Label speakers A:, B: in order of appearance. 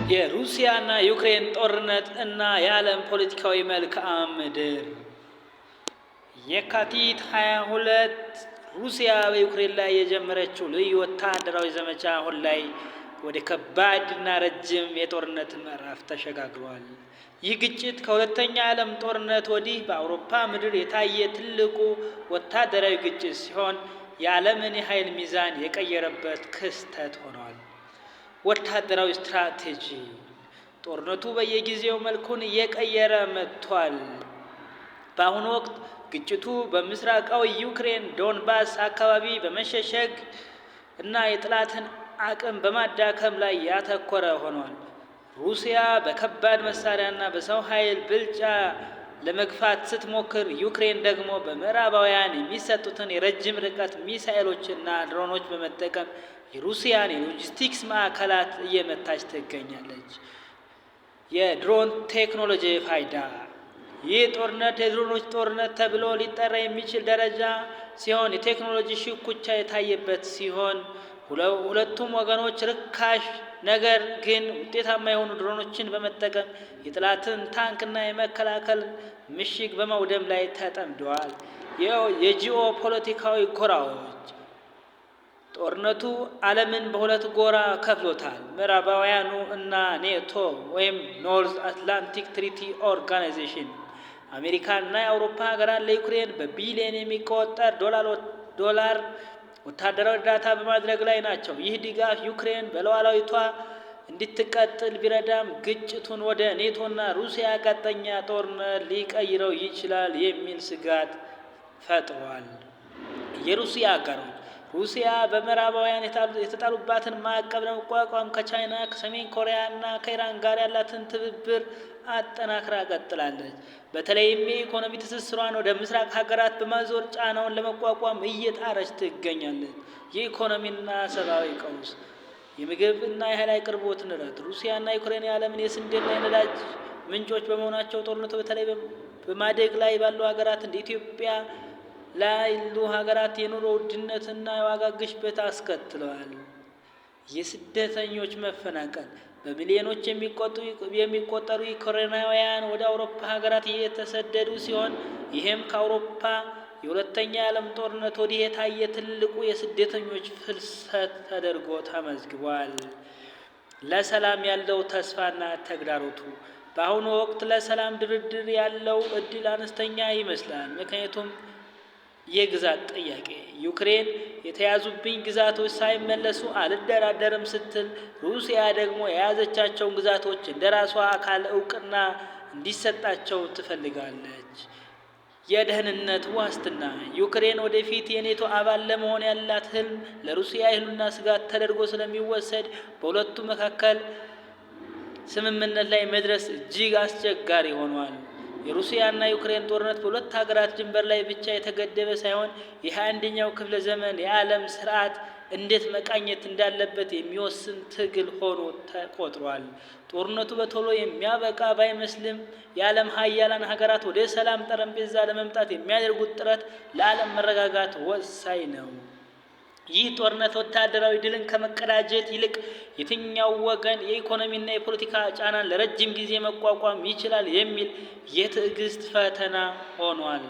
A: የሩሲያና ዩክሬን ጦርነት እና የዓለም ፖለቲካዊ መልክዓ ምድር። የካቲት 22 ሩሲያ በዩክሬን ላይ የጀመረችው ልዩ ወታደራዊ ዘመቻ አሁን ላይ ወደ ከባድ እና ረጅም የጦርነት ምዕራፍ ተሸጋግሯል። ይህ ግጭት ከሁለተኛው የዓለም ጦርነት ወዲህ በአውሮፓ ምድር የታየ ትልቁ ወታደራዊ ግጭት ሲሆን የዓለምን የኃይል ሚዛን የቀየረበት ክስተት ሆኗል። ወታደራዊ ስትራቴጂ። ጦርነቱ በየጊዜው መልኩን እየቀየረ መጥቷል። በአሁኑ ወቅት ግጭቱ በምስራቃዊ ዩክሬን ዶንባስ አካባቢ በመሸሸግ እና የጠላትን አቅም በማዳከም ላይ ያተኮረ ሆኗል። ሩሲያ በከባድ መሳሪያና በሰው ኃይል ብልጫ ለመግፋት ስትሞክር፣ ዩክሬን ደግሞ በምዕራባውያን የሚሰጡትን የረጅም ርቀት ሚሳኤሎችና ድሮኖች በመጠቀም የሩሲያን የሎጂስቲክስ ማዕከላት እየመታች ትገኛለች። የድሮን ቴክኖሎጂ ፋይዳ። ይህ ጦርነት የድሮኖች ጦርነት ተብሎ ሊጠራ የሚችል ደረጃ ሲሆን የቴክኖሎጂ ሽኩቻ የታየበት ሲሆን ሁለቱም ወገኖች ርካሽ ነገር ግን ውጤታማ የሆኑ ድሮኖችን በመጠቀም የጠላትን ታንክና የመከላከል ምሽግ በማውደም ላይ ተጠምደዋል። የጂኦ ፖለቲካዊ ጎራዎች። ጦርነቱ ዓለምን በሁለት ጎራ ከፍሎታል። ምዕራባውያኑ እና ኔቶ ወይም ኖርዝ አትላንቲክ ትሪቲ ኦርጋናይዜሽን። አሜሪካና የአውሮፓ ሀገራት ለዩክሬን በቢሊዮን የሚቆጠር ዶላር ወታደራዊ እርዳታ በማድረግ ላይ ናቸው። ይህ ድጋፍ ዩክሬን በሉዓላዊነቷ እንድትቀጥል ቢረዳም ግጭቱን ወደ ኔቶና ሩሲያ ቀጥተኛ ጦርነት ሊቀይረው ይችላል የሚል ስጋት ፈጥሯል። የሩሲያ አጋሮች። ሩሲያ በምዕራባውያን የተጣሉባትን ማዕቀብ ለመቋቋም ከቻይና፣ ከሰሜን ኮሪያ እና ከኢራን ጋር ያላትን ትብብር አጠናክራ ቀጥላለች። በተለይም የኢኮኖሚ ትስስሯን ወደ ምስራቅ ሀገራት በማዞር ጫናውን ለመቋቋም እየጣረች ትገኛለች። የኢኮኖሚና ሰብአዊ ቀውስ። የምግብና የኃይል አቅርቦት ንረት። ሩሲያና ዩክሬን የዓለምን የስንዴና የነዳጅ ምንጮች በመሆናቸው ጦርነቱ በተለይ በማደግ ላይ ባሉ ሀገራት እንደ ኢትዮጵያ ላሉ ሀገራት የኑሮ ውድነትና የዋጋ ግሽበት አስከትለዋል። የስደተኞች መፈናቀል። በሚሊዮኖች የሚቆጠሩ ዩክሬናውያን ወደ አውሮፓ ሀገራት እየተሰደዱ ሲሆን ይህም ከአውሮፓ የሁለተኛ የዓለም ጦርነት ወዲህ የታየ ትልቁ የስደተኞች ፍልሰት ተደርጎ ተመዝግቧል። ለሰላም ያለው ተስፋና ተግዳሮቱ። በአሁኑ ወቅት ለሰላም ድርድር ያለው እድል አነስተኛ ይመስላል። ምክንያቱም የግዛት ጥያቄ። ዩክሬን የተያዙብኝ ግዛቶች ሳይመለሱ አልደራደርም ስትል፣ ሩሲያ ደግሞ የያዘቻቸውን ግዛቶች እንደራሷ አካል እውቅና እንዲሰጣቸው ትፈልጋለች። የደህንነት ዋስትና። ዩክሬን ወደፊት የኔቶ አባል ለመሆን ያላት ህልም ለሩሲያ የህልውና ስጋት ተደርጎ ስለሚወሰድ በሁለቱ መካከል ስምምነት ላይ መድረስ እጅግ አስቸጋሪ ሆኗል። የሩሲያና ዩክሬን ጦርነት በሁለት ሀገራት ድንበር ላይ ብቻ የተገደበ ሳይሆን የ21ኛው ክፍለ ዘመን የዓለም ስርዓት እንዴት መቃኘት እንዳለበት የሚወስን ትግል ሆኖ ተቆጥሯል። ጦርነቱ በቶሎ የሚያበቃ ባይመስልም የዓለም ሀያላን ሀገራት ወደ ሰላም ጠረጴዛ ለመምጣት የሚያደርጉት ጥረት ለዓለም መረጋጋት ወሳኝ ነው። ይህ ጦርነት ወታደራዊ ድልን ከመቀዳጀት ይልቅ የትኛው ወገን የኢኮኖሚና የፖለቲካ ጫናን ለረጅም ጊዜ መቋቋም ይችላል የሚል የትዕግስት ፈተና ሆኗል።